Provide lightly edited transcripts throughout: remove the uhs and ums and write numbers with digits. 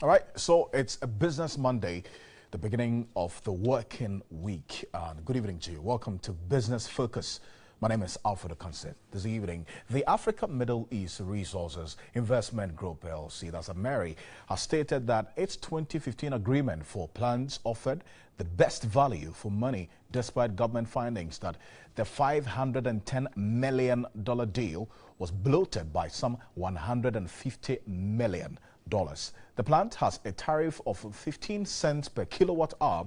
All right, so it's a Business Monday, the beginning of the working week. Good evening to you. Welcome to Business Focus. My name is Alfred Okanse. This evening, the Africa Middle East Resources Investment Group LLC, that's AMERI, has stated that its 2015 agreement for plants offered the best value for money despite government findings that the $510 million deal was bloated by some $150 million. The plant has a tariff of 15 cents per kilowatt hour,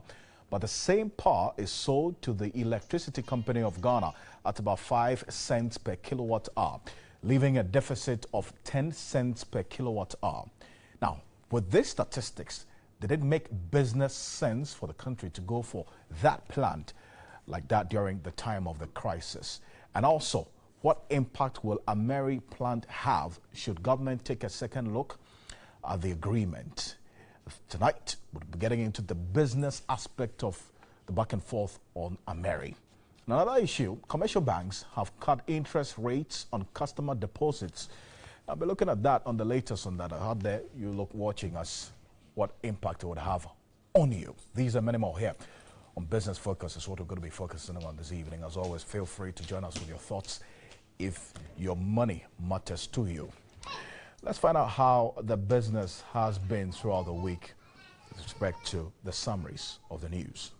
but the same power is sold to the Electricity Company of Ghana at about 5 cents per kilowatt hour, leaving a deficit of 10 cents per kilowatt hour. Now, with these statistics, did it make business sense for the country to go for that plant like that during the time of the crisis? And also, what impact will AMERI plant have should government take a second look at the agreement? Tonight, we'll be getting into the business aspect of the back and forth on AMERI. Another issue, commercial banks have cut interest rates on customer deposits. I'll be looking at that on the latest on that. Out there, you look watching us, what impact it would have on you. These are many more here on Business Focus. Is what we're going to be focusing on this evening. As always, feel free to join us with your thoughts if your money matters to you. Let's find out how the business has been throughout the week with respect to the summaries of the news.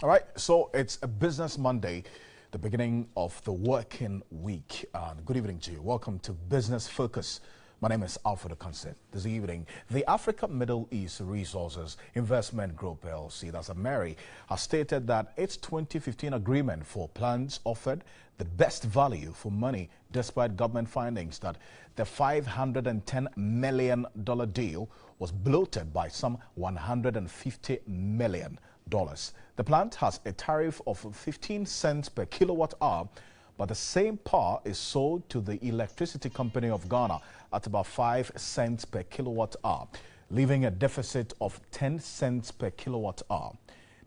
All right, so it's a Business Monday, the beginning of the working week. Good evening to you. Welcome to Business Focus. My name is Alfred Okanse. This evening, the Africa Middle East Resources Investment Group LLC, that's AMERI, has stated that its 2015 agreement for plants offered the best value for money despite government findings that the $510 million deal was bloated by some $150 million. The plant has a tariff of 15 cents per kilowatt hour, but the same power is sold to the Electricity Company of Ghana at about 5 cents per kilowatt hour, leaving a deficit of 10 cents per kilowatt hour.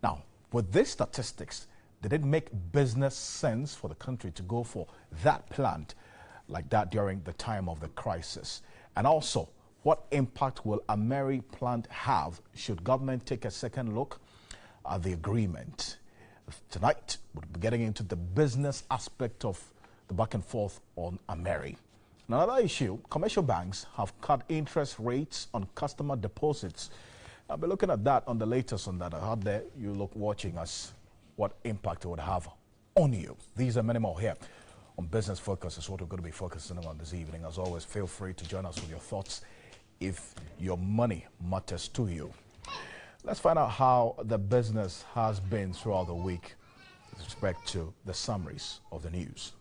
Now, with these statistics, did it make business sense for the country to go for that plant like that during the time of the crisis? And also, what impact will AMERI plant have should government take a second look at the agreement? Tonight, we'll be getting into the business aspect of the back and forth on AMERI. Another issue, commercial banks have cut interest rates on customer deposits. I'll be looking at that on the latest on that. Out there, you look watching us, what impact it would have on you. These are many more here on Business Focus. Is what we're going to be focusing on this evening. As always, feel free to join us with your thoughts if your money matters to you. Let's find out how the business has been throughout the week with respect to the summaries of the news.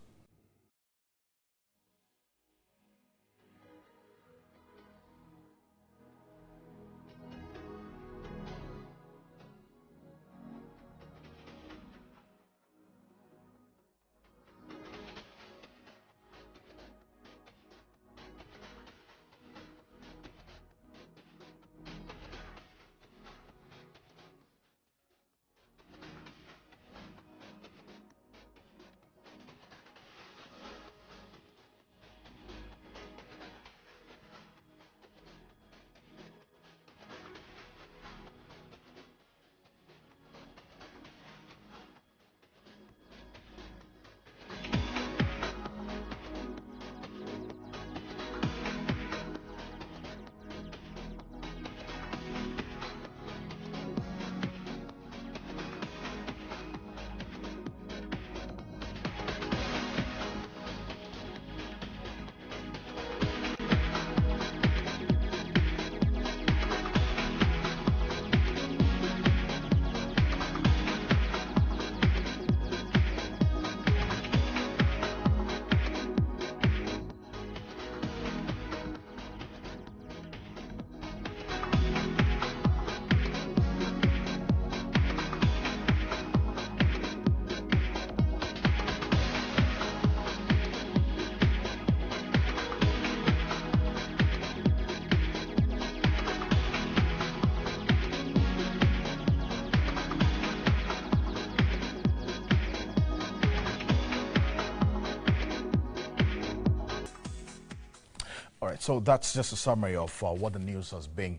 All right, so that's just a summary of what the news has been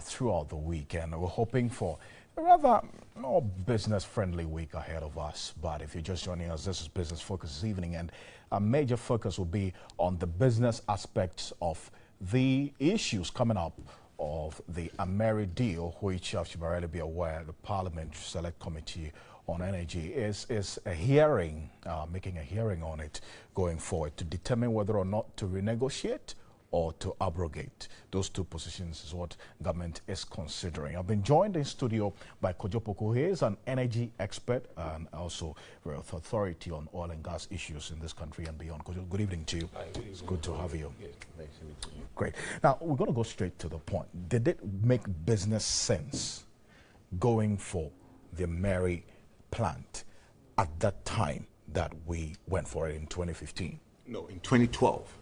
throughout the week, and we're hoping for a rather more business-friendly week ahead of us. But if you're just joining us, this is Business Focus this evening, and a major focus will be on the business aspects of the issues coming up of the Ameri deal, which, as you may already be aware, the Parliament Select Committee on Energy is a hearing, making a hearing on it going forward to determine whether or not to renegotiate or to abrogate. Those two positions is what government is considering. I've been joined in studio by Kojo Poku. He is an energy expert and also with authority on oil and gas issues in this country and beyond. Kojo, good evening to you. Hi, good evening. It's good to have you. Yes, nice to meet you. Great. Now, we're going to go straight to the point. Did it make business sense going for the Ameri plant at that time that we went for it in 2015? No, in 2012.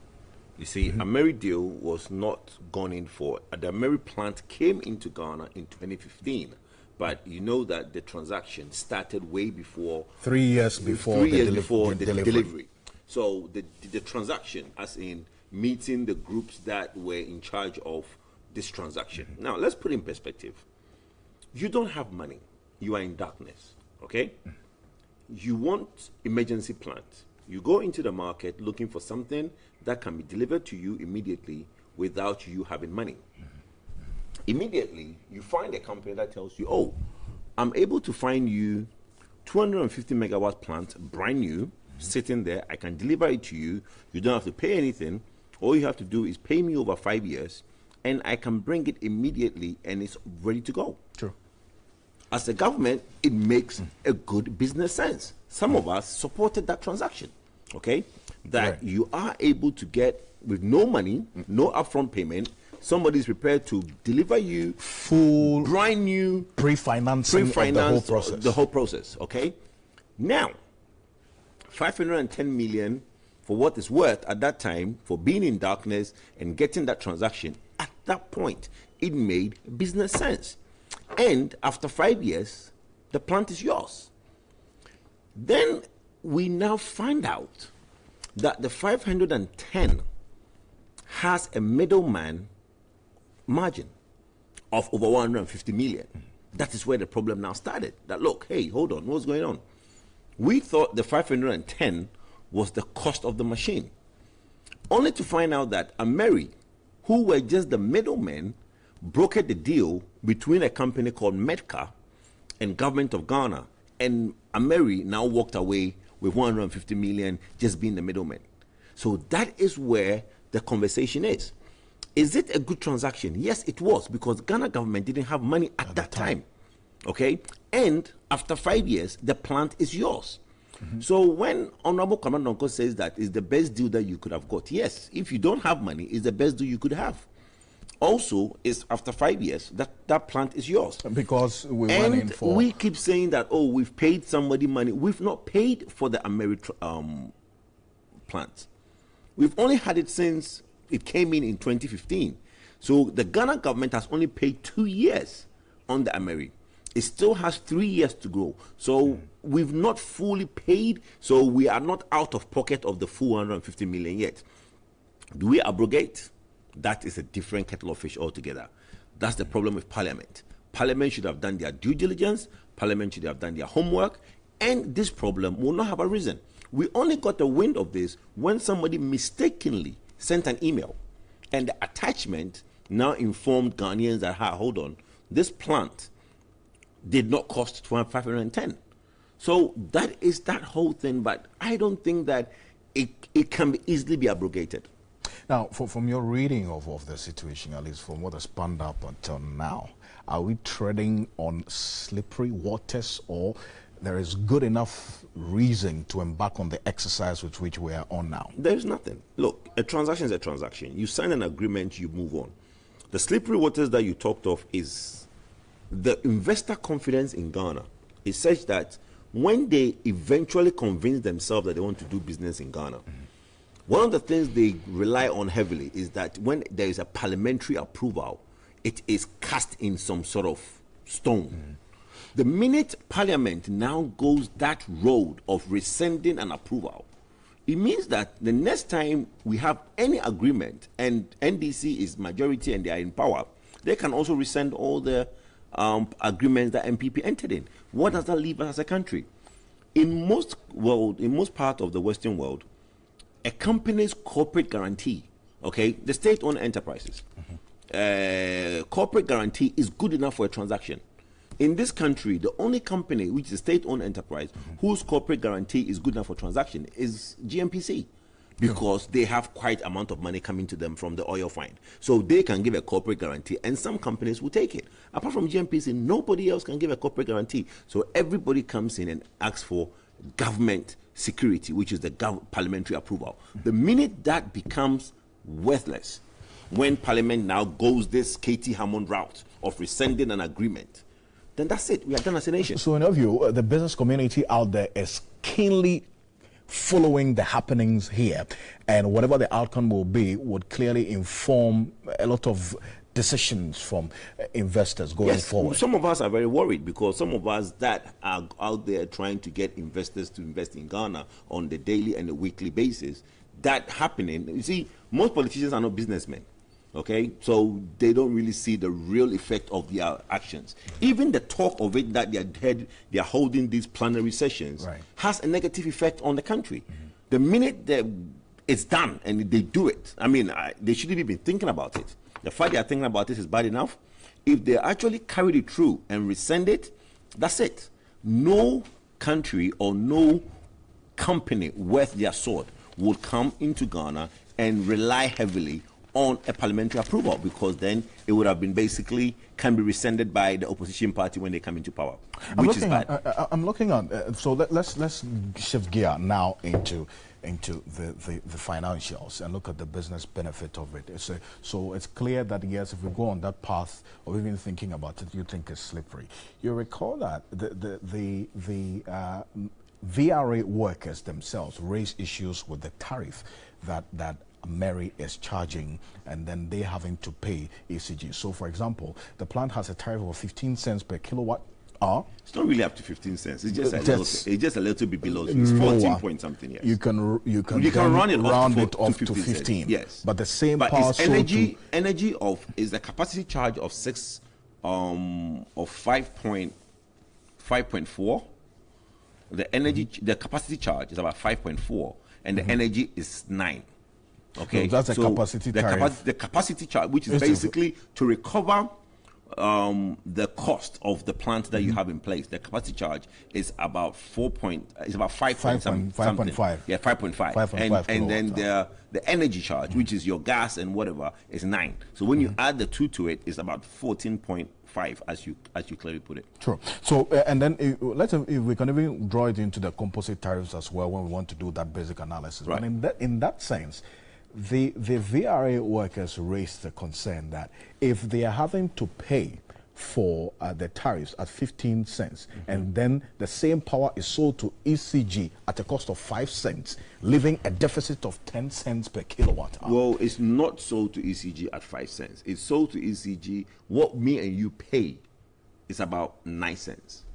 You see, Ameri deal was not gone in for. The Ameri plant came into Ghana in 2015, but you know that the transaction started way before. 3 years before the delivery. So the transaction, as in meeting the groups that were in charge of this transaction. Now, let's put it in perspective. You don't have money. You are in darkness, okay? You want emergency plant. You go into the market looking for something that can be delivered to you immediately without you having money. Immediately, you find a company that tells you, oh, I'm able to find you 250 megawatt plant, brand new, sitting there. I can deliver it to you. You don't have to pay anything. All you have to do is pay me over 5 years, and I can bring it immediately, and it's ready to go. True. As a government, it makes a good business sense. Some of us supported that transaction, okay? That right. You are able to get, with no money, no upfront payment, somebody is prepared to deliver you full brand new pre-financing of the whole process. The whole process, okay? Now, 510 million for what it's worth at that time, for being in darkness and getting that transaction, at that point, it made business sense. And after 5 years, the plant is yours. Then we now find out that the 510 has a middleman margin of over 150 million. That is where the problem now started. That, look, hey, hold on, what's going on? We thought the 510 was the cost of the machine, only to find out that Ameri, who were just the middlemen, brokered the deal between a company called Medca and government of Ghana, and Ameri now walked away with 150 million just being the middleman. So that is where the conversation is. Is it a good transaction? Yes, it was, because Ghana government didn't have money at that time. Okay? And after 5 years, the plant is yours. So when Honorable Commander Nonko says that is the best deal that you could have got, yes, if you don't have money, it's the best deal you could have. Also, is after 5 years, that plant is yours. Because we went in for... we keep saying that, oh, we've paid somebody money. We've not paid for the Ameri plant. We've only had it since it came in 2015. So the Ghana government has only paid 2 years on the Ameri. It still has 3 years to go. So we've not fully paid, so we are not out of pocket of the full 150 million yet. Do we abrogate? That is a different kettle of fish altogether. That's the problem with Parliament. Parliament should have done their due diligence. Parliament should have done their homework. And this problem will not have arisen. We only got a wind of this when somebody mistakenly sent an email. And the attachment now informed Ghanaians that, hold on, this plant did not cost 510. So that is that whole thing. But I don't think that it can easily be abrogated. Now, from your reading of the situation, at least from what has panned up until now, are we treading on slippery waters, or there is good enough reason to embark on the exercise with which we are on now? There's nothing. Look, a transaction is a transaction. You sign an agreement, you move on. The slippery waters that you talked of is the investor confidence in Ghana is such that when they eventually convince themselves that they want to do business in Ghana, one of the things they rely on heavily is that when there is a parliamentary approval, it is cast in some sort of stone. The minute Parliament now goes that road of rescinding an approval, it means that the next time we have any agreement and NDC is majority and they are in power, they can also rescind all the agreements that MPP entered in. What does that leave us as a country? In most part of the Western world, a company's corporate guarantee, okay, the state-owned enterprises, corporate guarantee is good enough for a transaction. In this country, the only company which is a state-owned enterprise whose corporate guarantee is good enough for transaction is GNPC, because they have quite amount of money coming to them from the oil find. So they can give a corporate guarantee, and some companies will take it. Apart from GNPC, nobody else can give a corporate guarantee. So everybody comes in and asks for government security, which is the parliamentary approval. The minute that becomes worthless, when Parliament now goes this Katie Hammond route of rescinding an agreement, then that's it. We are done as a nation. So in your view, the business community out there is keenly following the happenings here, and whatever the outcome will be would clearly inform a lot of decisions from investors going forward. Some of us are very worried because some of us that are out there trying to get investors to invest in Ghana on the daily and the weekly basis, that happening, you see, most politicians are not businessmen. Okay, so they don't really see the real effect of their actions. Even the talk of it that they are holding these plenary sessions has a negative effect on the country. The minute it's done and they do it, I mean, they shouldn't even be thinking about it. The fact they are thinking about it is bad enough. If they actually carried it through and rescind it, that's it. No country or no company worth their salt would come into Ghana and rely heavily on a parliamentary approval, because then it would have been basically can be rescinded by the opposition party when they come into power, which is bad. I'm looking at so let's shift gear now into the financials and look at the business benefit of it. So it's clear that yes, if we go on that path or even thinking about it, you think it's slippery. You recall that the VRA workers themselves raised issues with the tariff that Mary is charging, and then they having to pay ECG. So, for example, the plant has a tariff of 15 cents per kilowatt hour. It's not really up to 15 cents. It's just a little bit below. It's 14 point something. Yes. You can run it off to 15. Yes. But the same power it's energy is the capacity charge of 5.4. The capacity charge is about 5.4, and the energy is 9. Okay, so that's a capacity tariff. The capacity charge, which is basically to recover the cost of the plant that you have in place. The capacity charge is about 5.5. Yeah, 5.5. And then the energy charge, which is your gas and whatever, is 9. So when you add the 2 to it, it's about 14.5, as you clearly put it. True. So and then if we can even draw it into the composite tariffs as well when we want to do that basic analysis. Right. But in that sense, the VRA workers raised the concern that if they are having to pay for the tariffs at 15 cents and then the same power is sold to ECG at a cost of 5 cents, leaving a deficit of 10 cents per kilowatt hour. Well, it's not sold to ECG at 5 cents. It's sold to ECG. What me and you pay is about 9 cents.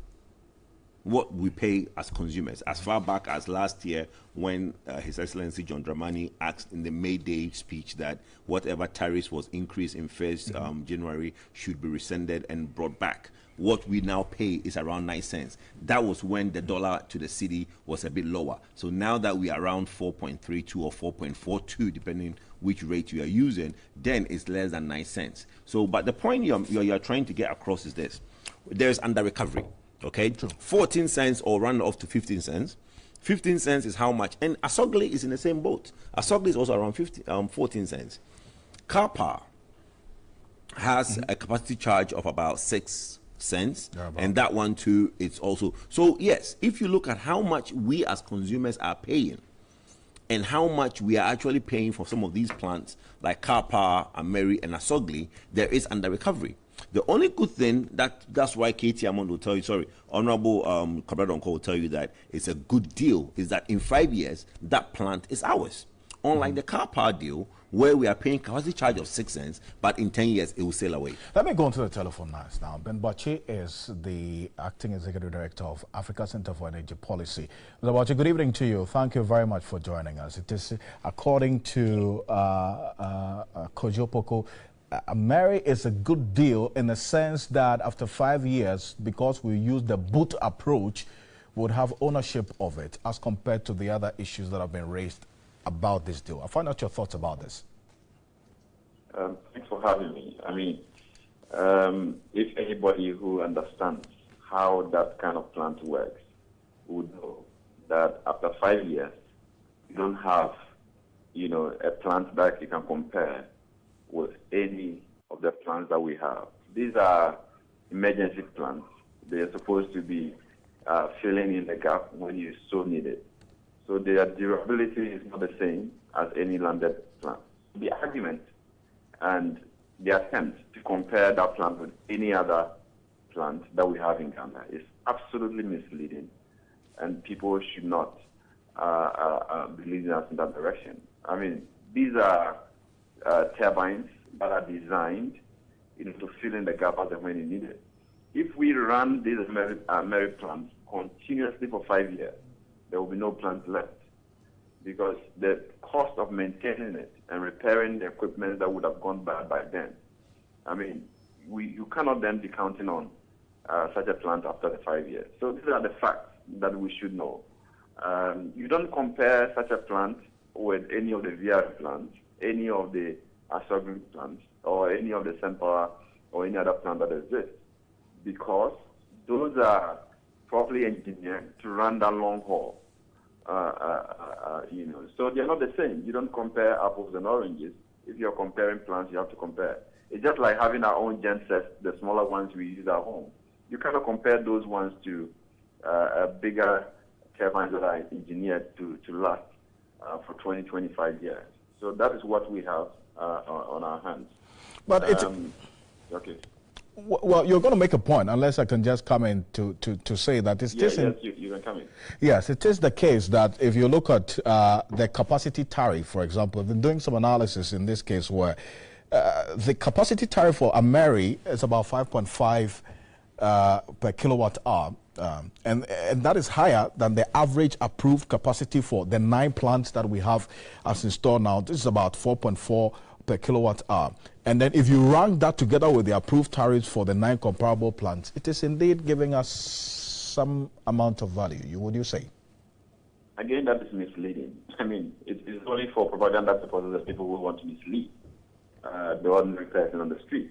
What we pay as consumers, as far back as last year when His Excellency John Dramani asked in the May Day speech that whatever tariffs was increased in 1st January should be rescinded and brought back. What we now pay is around 9 cents. That was when the dollar to the cedi was a bit lower. So now that we are around 4.32 or 4.42, depending which rate you are using, then it's less than 9 cents. So, but the point you're trying to get across is this: there's under recovery. Okay, true. 14 cents or run off to 15 cents. 15 cents is how much? And Asogli is in the same boat. Asogli is also around 14 cents. Kapa has a capacity charge of about 6 cents, and that one too, it's also. So yes, if you look at how much we as consumers are paying and how much we are actually paying for some of these plants like Kapa, Ameri, and Asogli, there is under recovery. The only good thing that's why Katie Hammond will tell you, Honorable Kabradonko will tell you that it's a good deal, is that in 5 years, that plant is ours. Unlike the car power deal, where we are paying capacity charge of 6 cents, but in 10 years it will sail away. Let me go onto the telephone lines now. Ben Bachi is the Acting Executive Director of Africa Center for Energy Policy. Mr. Bachi, good evening to you. Thank you very much for joining us. It is, according to Kojo Poko, Ameri is a good deal in the sense that after 5 years, because we use the boot approach, would have ownership of it as compared to the other issues that have been raised about this deal. I find out your thoughts about this. Thanks for having me. I mean, if anybody who understands how that kind of plant works would know that after 5 years, you don't have, a plant that you can compare with any of the plants that we have. These are emergency plants. They are supposed to be filling in the gap when you so need it. So their durability is not the same as any landed plant. The argument and the attempt to compare that plant with any other plant that we have in Ghana is absolutely misleading, and people should not be leading us in that direction. I mean, these are turbines that are designed to fill in the gap as and when you need it. If we run these Ameri plants continuously for 5 years, there will be no plants left, because the cost of maintaining it and repairing the equipment that would have gone bad by then, I mean, you cannot then be counting on such a plant after the 5 years. So these are the facts that we should know. You don't compare such a plant with any of the VR plants, any of the Asogrin plants, or any of the SunPower or any other plant that exists, because those are properly engineered to run that long haul. So they're not the same. You don't compare apples and oranges. If you're comparing plants, you have to compare. It's just like having our own gensets, the smaller ones we use at home. You cannot compare those ones to bigger turbines that are engineered to last for 20, 25 years. So that is what we have on our hands. But it's... Okay. Well, you're going to make a point, unless I can just come in to say that it's yes, you can come in. Yes, it is the case that if you look at the capacity tariff, for example, I've been doing some analysis in this case where the capacity tariff for Ameri is about 5.5 per kilowatt hour, and that is higher than the average approved capacity for the 9 plants that we have as installed now. This is about 4.4 per kilowatt hour. And then if you rank that together with the approved tariffs for the 9 comparable plants, it is indeed giving us some amount of value, would you say? Again, that is misleading. I mean, it's only for propaganda purposes of people who want to mislead the ordinary person on the street.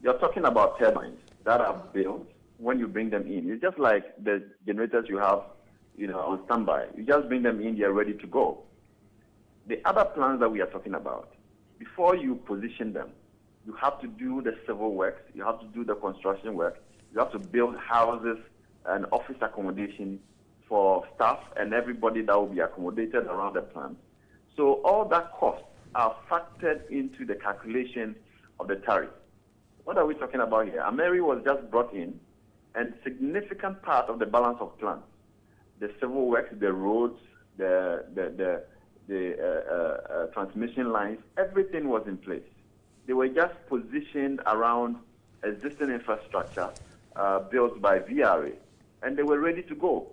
You're talking about turbines that are built when you bring them in. It's just like the generators you have, on standby. You just bring them in, they're ready to go. The other plants that we are talking about, before you position them, you have to do the civil works, you have to do the construction work, you have to build houses and office accommodation for staff and everybody that will be accommodated around the plant. So all that costs are factored into the calculation of the tariff. What are we talking about here? Ameri was just brought in, and significant part of the balance of plant, the civil works, the roads, the transmission lines, everything was in place. They were just positioned around existing infrastructure built by VRA, and they were ready to go.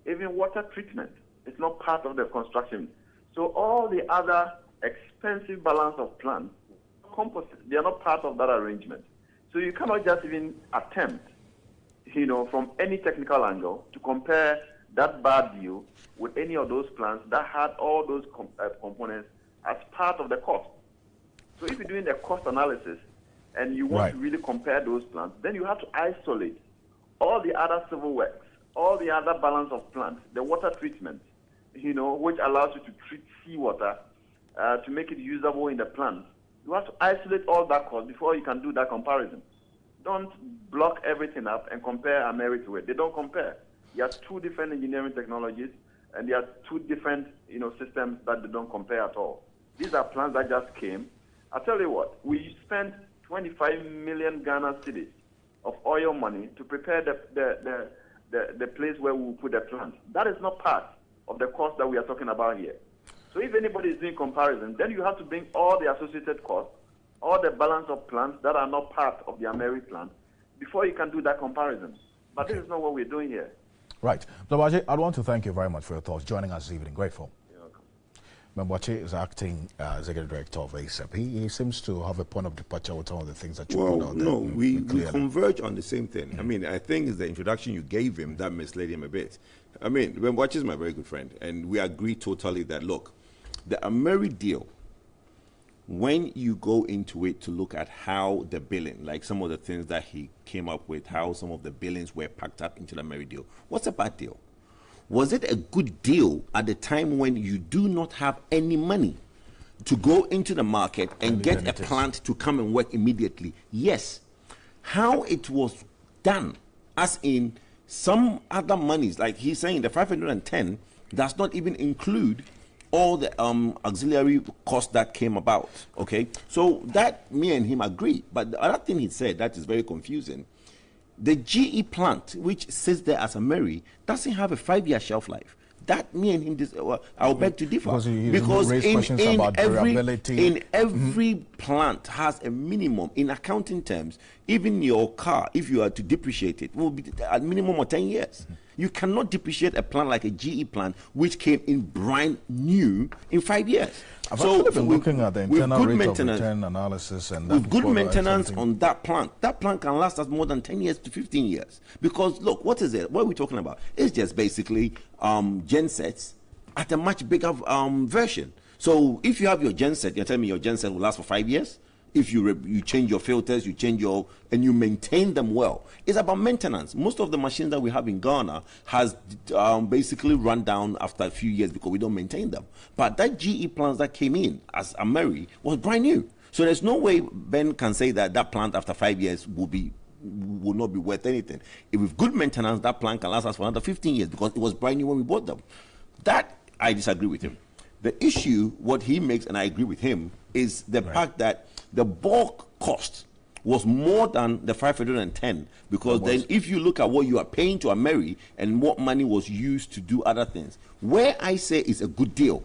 Even water treatment is not part of the construction. So all the other expensive balance of plants, composite, they are not part of that arrangement. So you cannot just even attempt, from any technical angle to compare that bad deal with any of those plants that had all those components as part of the cost. So if you're doing the cost analysis and you want to really compare those plants, then you have to isolate all the other civil works, all the other balance of plants, the water treatment, which allows you to treat seawater to make it usable in the plant. You have to isolate all that cost before you can do that comparison. Don't block everything up and compare Ameri to it. They don't compare. There are 2 different engineering technologies, and there are 2 different systems that they don't compare at all. These are plants that just came. I'll tell you what, we spent 25 million Ghana cedis of oil money to prepare the place where we will put the plant. That is not part of the cost that we are talking about here. So So if anybody is doing comparison, then you have to bring all the associated costs, all the balance of plants that are not part of the Ameri plant before you can do that comparison. But this is not what we're doing here. Right. Membache, I want to thank you very much for your thoughts. Joining us this evening. Grateful. You're welcome. Membache is acting executive director of ASAP. He seems to have a point of departure with some of the things that you put out there. No, we converge on the same thing. I mean, I think it's the introduction you gave him that misled him a bit. I mean, Membache is my very good friend, and we agree totally that, look, the Ameri deal, when you go into it to look at how the billing, like some of the things that he came up with, how some of the billings were packed up into the Ameri deal, what's a bad deal? Was it a good deal at the time when you do not have any money to go into the market and get a plant to come and work immediately? Yes. How it was done, as in some other monies, like he's saying the 510 does not even include all the auxiliary costs that came about, okay? So that, me and him agree. But the other thing he said that is very confusing, the GE plant, which sits there as Ameri, doesn't have a 5-year shelf life. That, me and him, I'll beg to differ. Because in every plant has a minimum, in accounting terms, even your car, if you are to depreciate it, will be at minimum of 10 years. You cannot depreciate a plant like a GE plant, which came in brand new in 5 years. I've actually been looking at the internal rate of return analysis, and with good maintenance on that plant can last us more than 10 years to 15 years. Because look, what is it? What are we talking about? It's just basically gensets at a much bigger version. So if you have your genset, you're telling me your genset will last for 5 years? If you change your filters, and you maintain them well. It's about maintenance. Most of the machines that we have in Ghana has basically run down after a few years because we don't maintain them. But that GE plant that came in as Ameri was brand new. So there's no way Ben can say that that plant after 5 years will not be worth anything. If with good maintenance, that plant can last us for another 15 years because it was brand new when we bought them. That, I disagree with him. The issue, what he makes, and I agree with him, is the fact that the bulk cost was more than the 510, because then if you look at what you are paying to Ameri and what money was used to do other things, where I say it's a good deal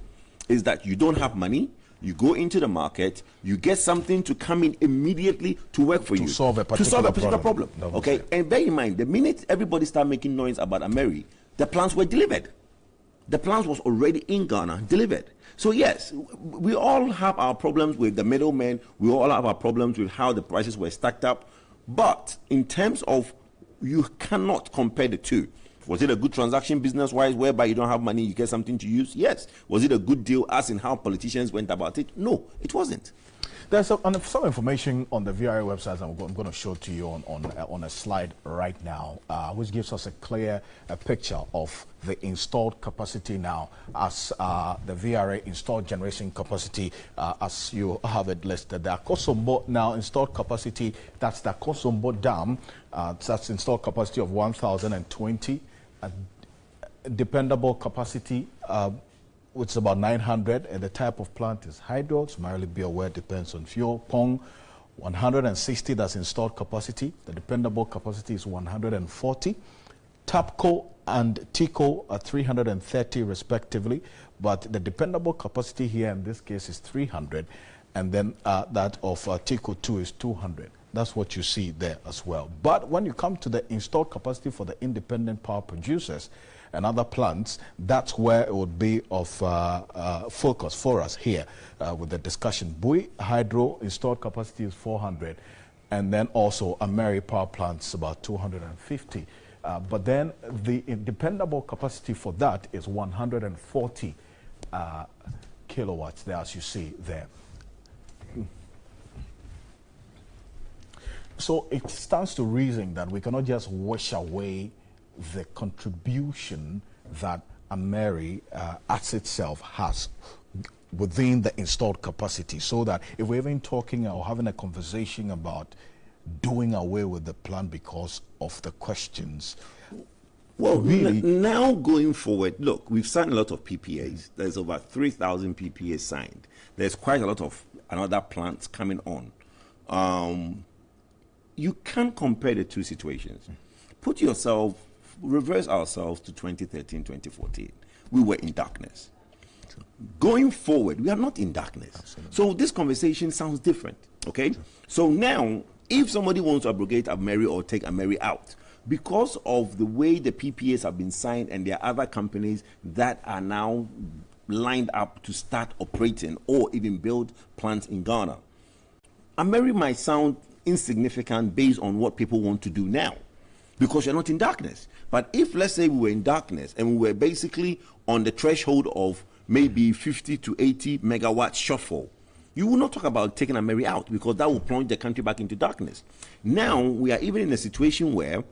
is that you don't have money, you go into the market, you get something to come in immediately to work for you. To solve a particular problem. Okay, and bear in mind, the minute everybody started making noise about Ameri, the plants were delivered. The plants was already in Ghana, delivered. So yes, we all have our problems with the middlemen. We all have our problems with how the prices were stacked up. But in terms of, you cannot compare the two. Was it a good transaction business-wise, whereby you don't have money, you get something to use? Yes. Was it a good deal as in how politicians went about it? No, it wasn't. There's some information on the VRA website I'm going to show to you on a slide right now, which gives us a clear picture of the installed capacity now as the VRA installed generation capacity as you have it listed. The Akosombo now installed capacity, that's the Akosombo Dam, that's installed capacity of 1,020, dependable capacity which is about 900, and the type of plant is hydro. It's merely be aware, depends on fuel. Pong, 160, that's installed capacity. The dependable capacity is 140. TAPCO and TICO are 330 respectively, but the dependable capacity here in this case is 300, and then that of TICO 2 is 200. That's what you see there as well. But when you come to the installed capacity for the independent power producers and other plants, that's where it would be of focus for us here with the discussion. Bui Hydro installed capacity is 400, and then also Ameri power plants about 250. But then the dependable capacity for that is 140 kilowatts there, as you see there. So it stands to reason that we cannot just wash away the contribution that Ameri as itself has within the installed capacity, so that if we're even talking or having a conversation about doing away with the plant because of the questions. Well, really, now going forward, look, we've signed a lot of PPAs. There's over 3,000 PPAs signed. There's quite a lot of another plants coming on. You can't compare the two situations. Reverse ourselves to 2013, 2014. We were in darkness. going forward, we are not in darkness. Absolutely. So this conversation sounds different, okay? So now, if somebody wants to abrogate Ameri or take Ameri out, because of the way the PPAs have been signed and there are other companies that are now lined up to start operating or even build plants in Ghana, Ameri might sound insignificant based on what people want to do now, because you're not in darkness. But if, let's say, we were in darkness and we were basically on the threshold of maybe 50 to 80 megawatts shortfall, you will not talk about taking Ameri out, because that will plunge the country back into darkness. Now we are even in a situation where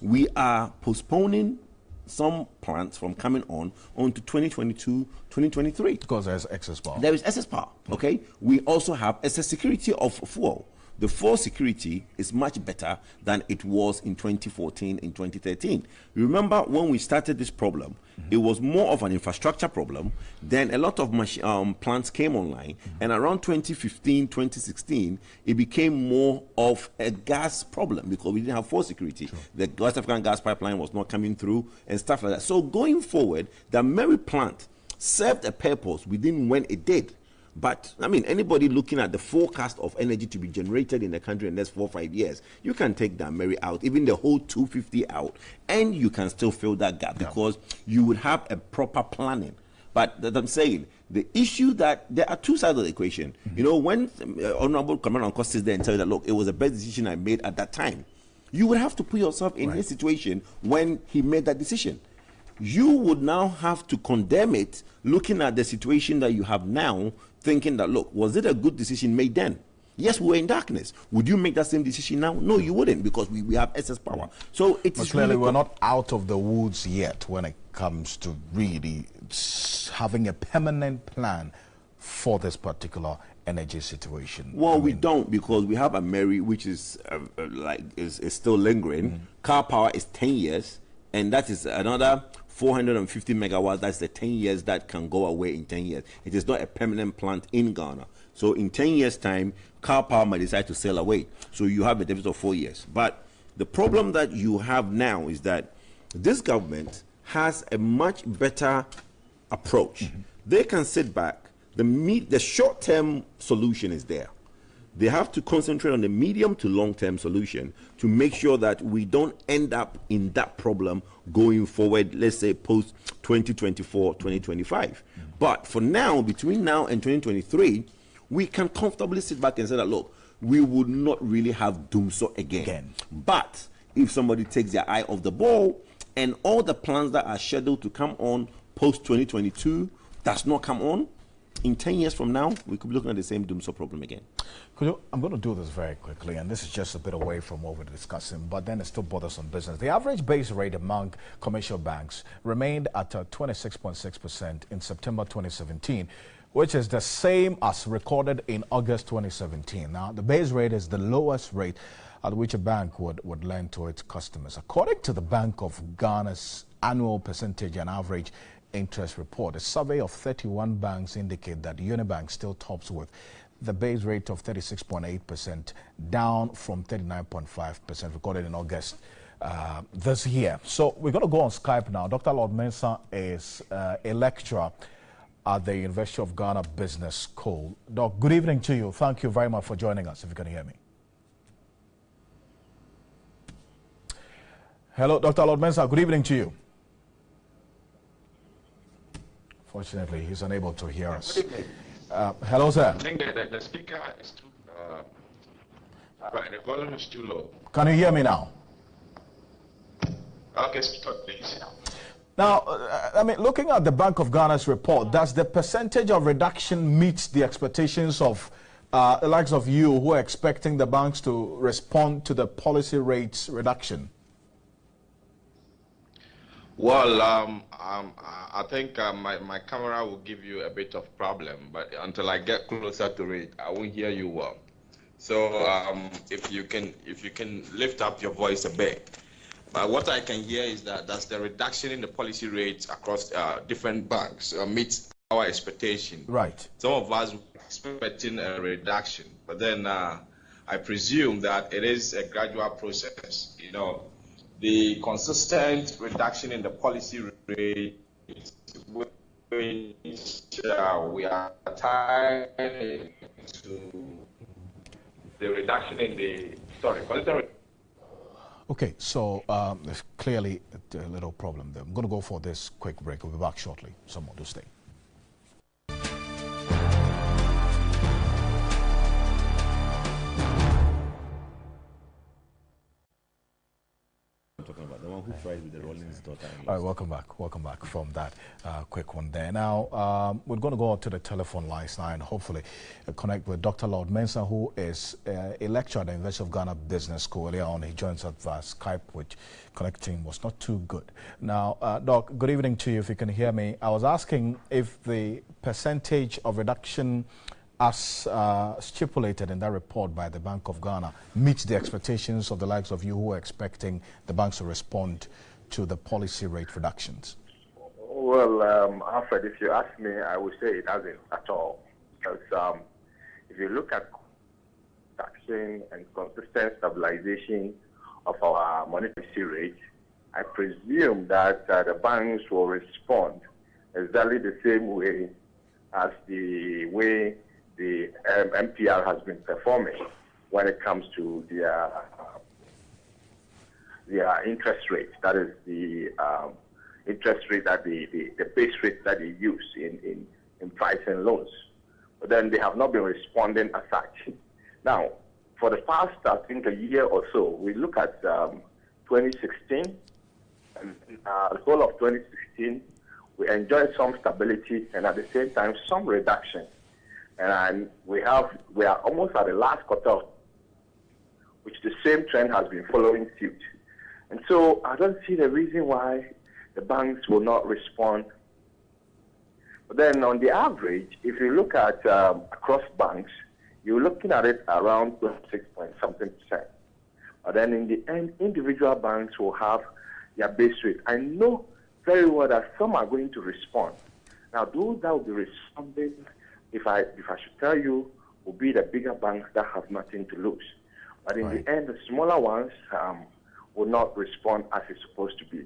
we are postponing some plants from coming on to 2022, 2023. Because there's excess power. There is excess power, okay? We also have excess security of fuel. The fuel security is much better than it was in 2014 and 2013. Remember when we started this problem, it was more of an infrastructure problem. Then a lot of plants came online, and around 2015, 2016, it became more of a gas problem because we didn't have fuel security. Sure. The West African gas pipeline was not coming through and stuff like that. So going forward, the Ameri plant served a purpose within when it did. But, I mean, anybody looking at the forecast of energy to be generated in the country in the next 4 or 5 years, you can take the Ameri out, even the whole 250 out, and you can still fill that gap because you would have a proper planning. But that I'm saying, the issue that there are two sides of the equation. You know, when Honorable Commander Nko sits there and tells you that, look, it was the best decision I made at that time, you would have to put yourself in his situation when he made that decision. You would now have to condemn it looking at the situation that you have now, thinking that, look, was it a good decision made then? Yes, we were in darkness. Would you make that same decision now? No, you wouldn't, because we have excess power. So it is clearly we're not out of the woods yet when it comes to really having a permanent plan for this particular energy situation. Well, we don't, because we have Ameri, which is is still lingering. Car power is 10 years, and that is another 450 megawatts. That's the 10 years that can go away in 10 years. It is not a permanent plant in Ghana. So in 10 years' time, car power might decide to sail away. So you have a deficit of 4 years. But the problem that you have now is that this government has a much better approach. They can sit back. The short-term solution is there. They have to concentrate on the medium to long-term solution to make sure that we don't end up in that problem going forward, let's say post 2024, 2025. But for now, between now and 2023, we can comfortably sit back and say that, look, we would not really have Dumso again. But if somebody takes their eye off the ball and all the plans that are scheduled to come on post 2022 does not come on, in 10 years from now, we could be looking at the same Dumso problem again. I'm going to do this very quickly, and this is just a bit away from what we're discussing, but then it still bothers on business. The average base rate among commercial banks remained at 26.6% in September 2017, which is the same as recorded in August 2017. Now, the base rate is the lowest rate at which a bank would lend to its customers. According to the Bank of Ghana's annual percentage and average interest report, a survey of 31 banks indicate that Unibank still tops with the base rate of 36.8%, down from 39.5% recorded in August this year. So we're going to go on Skype now. Dr. Lord Mensah is a lecturer at the University of Ghana Business School. Doc, good evening to you. Thank you very much for joining us, if you can hear me. Hello, Dr. Lord Mensah, good evening to you. Fortunately, he's unable to hear us. Hello, sir. I think that the speaker is too, the volume is too low. Can you hear me now? Okay, speak up, please. Now, I mean, looking at the Bank of Ghana's report, does the percentage of reduction meet the expectations of the likes of you who are expecting the banks to respond to the policy rates reduction? Well, I think my camera will give you a bit of problem, but until I get closer to it, I won't hear you well. So if you can lift up your voice a bit. But what I can hear is that does the reduction in the policy rates across different banks meet our expectation? Right. Some of us were expecting a reduction, but then I presume that it is a gradual process. You know, the consistent reduction in the policy rate, which we are tied to the reduction in the Okay, so there's clearly a little problem there. I'm going to go for this quick break. We'll be back shortly. Someone to stay. Who tried with the Rollins daughter. All right, welcome back from that quick one there. Now, we're going to go to the telephone lines now and hopefully connect with Dr. Lord Mensah, who is a lecturer at the University of Ghana Business School. Earlier on, he joins us via Skype, which connecting was not too good. Now, Doc, good evening to you, if you can hear me. I was asking if the percentage of reduction as stipulated in that report by the Bank of Ghana meets the expectations of the likes of you who are expecting the banks to respond to the policy rate reductions? Well, Alfred, if you ask me, I would say it hasn't at all. Because if you look at reduction and consistent stabilization of our monetary rate, I presume that the banks will respond exactly the same way as the way the MPR has been performing when it comes to their interest rate. That is the interest rate that the base rate that they use in pricing loans. But then they have not been responding as such. Now, for the past, I think, a year or so, we look at 2016, and the whole of 2016, we enjoyed some stability and at the same time some reduction. And we are almost at the last quarter, which the same trend has been following suit. And so I don't see the reason why the banks will not respond. But then on the average, if you look at across banks, you're looking at it around 26-point-something%. But then in the end, individual banks will have their base rate. I know very well that some are going to respond. Now, those that will be responding, if I should tell you, will be the bigger banks that have nothing to lose. But in the end, the smaller ones will not respond as it's supposed to be.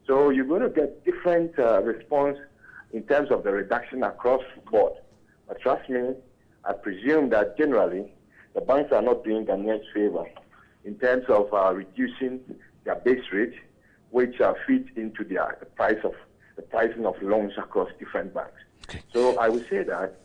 So you're going to get different response in terms of the reduction across the board. But trust me, I presume that generally the banks are not doing Ghanaians favor in terms of reducing their base rate, which feeds into the pricing of loans across different banks. Okay. So I would say that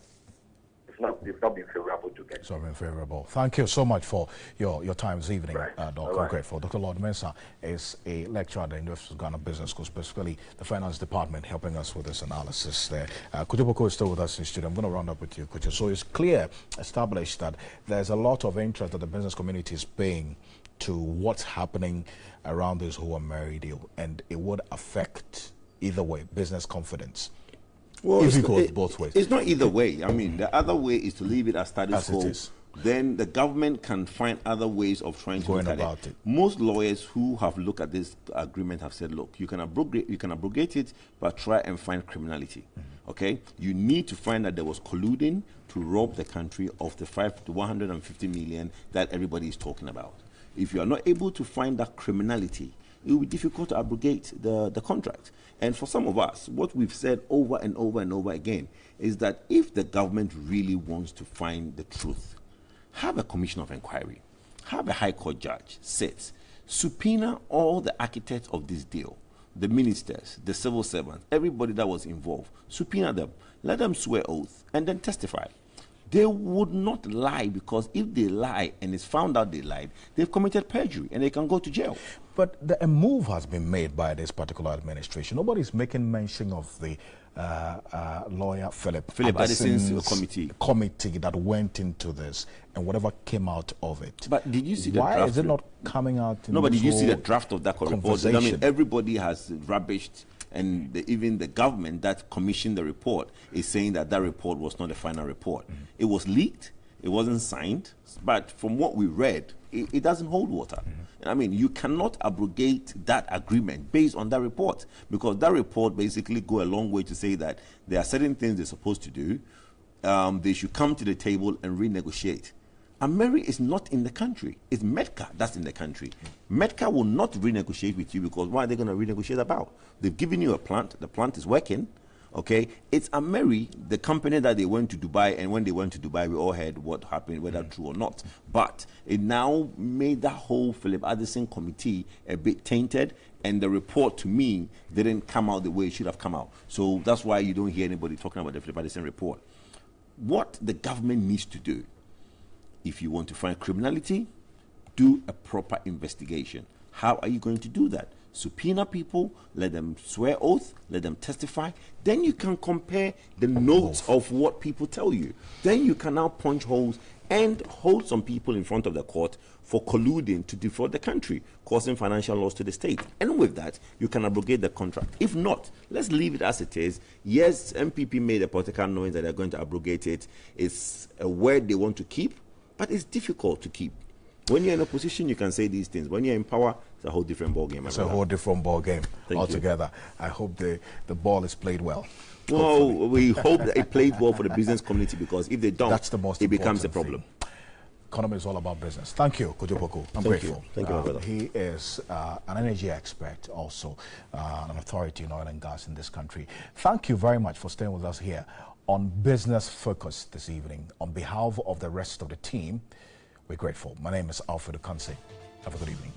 it's not been favorable to get. It's not been favorable. Thank you so much for your time this evening, Doc. I'm grateful. Dr. Lord Mensah is a lecturer at the University of Ghana Business School, specifically the finance department, helping us with this analysis there. Kojo Boko is still with us in the studio. I'm going to round up with you, Kojo. So it's clear, established, that there's a lot of interest that the business community is paying to what's happening around this whole Mary deal, and it would affect, either way, business confidence. Well, if it goes both ways. It's not either way. I mean, the other way is to leave it as status quo. Then the government can find other ways of trying to look at it. Most lawyers who have looked at this agreement have said, look, you can abrogate it, but try and find criminality. Okay? You need to find that there was colluding to rob the country of the 5 to 150 million that everybody is talking about. If you are not able to find that criminality, it will be difficult to abrogate the contract. And for some of us, what we've said over and over and over again is that if the government really wants to find the truth, have a commission of inquiry, have a high court judge sit, subpoena all the architects of this deal, the ministers, the civil servants, everybody that was involved, subpoena them, let them swear oath, and then testify. They would not lie, because if they lie and it's found out they lied, they've committed perjury and they can go to jail. But a move has been made by this particular administration. Nobody's making mention of the lawyer Philip Addison's committee that went into this and whatever came out of it. But did you see the draft? Why is it not coming out? No, but did you see the draft of that report? I mean, everybody has rubbished, and even the government that commissioned the report is saying that that report was not the final report. It was leaked, it wasn't signed, but from what we read, it doesn't hold water. I mean, you cannot abrogate that agreement based on that report, because that report basically go a long way to say that there are certain things they're supposed to do. They should come to the table and renegotiate. And Mary is not in the country. It's Medca that's in the country. Medca will not renegotiate with you, because what are they going to renegotiate about? They've given you a plant. The plant is working. Okay, it's Ameri, the company that they went to Dubai, and when they went to Dubai, we all heard what happened, whether true or not. But it now made that whole Philip Addison committee a bit tainted, and the report to me didn't come out the way it should have come out. So that's why you don't hear anybody talking about the Philip Addison report. What the government needs to do, if you want to find criminality, do a proper investigation. How are you going to do that? Subpoena people, let them swear oath, let them testify. Then you can compare the notes of what people tell you. Then you can now punch holes and hold some people in front of the court for colluding to defraud the country, causing financial loss to the state. And with that, you can abrogate the contract. If not, let's leave it as it is. Yes, MPP made a political noise that they're going to abrogate it. It's a word they want to keep, but it's difficult to keep. When you're in opposition, you can say these things. When you're in power, it's a whole different ball game. It's a whole different ball game altogether. I hope the ball is played well. Well, hopefully. we hope that it plays well for the business community, because if they don't, that's the most it becomes a problem. Economy is all about business. Thank you, Kojo Poku. I'm grateful. Thank you, my brother. He is an energy expert, also an authority in oil and gas in this country. Thank you very much for staying with us here on Business Focus this evening. On behalf of the rest of the team, we're grateful. My name is Alfred Okanse. Have a good evening.